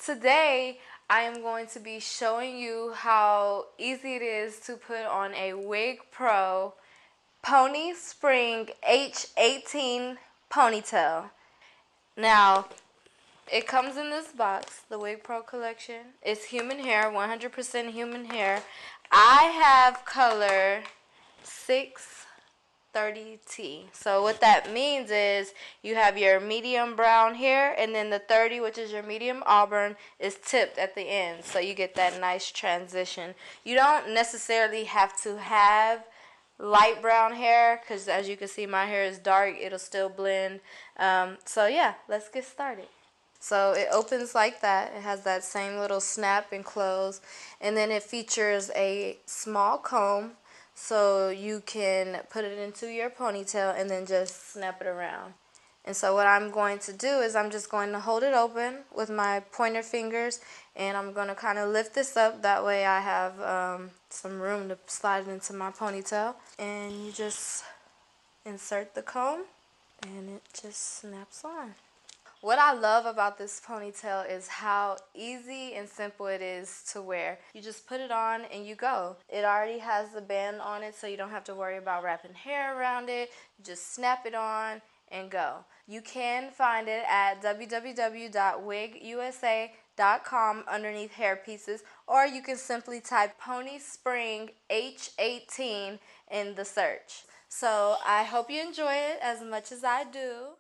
Today, I am going to be showing you how easy it is to put on a Wig Pro Pony Spring H18 ponytail. Now, it comes in this box, the Wig Pro collection. It's human hair, 100% human hair. I have color 630T. So what that means is you have your medium brown hair, and then the 30, which is your medium auburn, is tipped at the end. So you get that nice transition. You don't necessarily have to have light brown hair, because as you can see my hair is dark. It'll still blend. So yeah, let's get started. So it opens like that. It has that same little snap and close, and then it features a small comb so you can put it into your ponytail and then just snap it around. And so what I'm going to do is I'm just going to hold it open with my pointer fingers, and I'm going to kind of lift this up. That way I have some room to slide it into my ponytail. And you just insert the comb and it just snaps on. What I love about this ponytail is how easy and simple it is to wear. You just put it on and you go. It already has the band on it, so you don't have to worry about wrapping hair around it. You just snap it on and go. You can find it at www.wigusa.com underneath hair pieces, or you can simply type Pony Spring H18 in the search. So I hope you enjoy it as much as I do.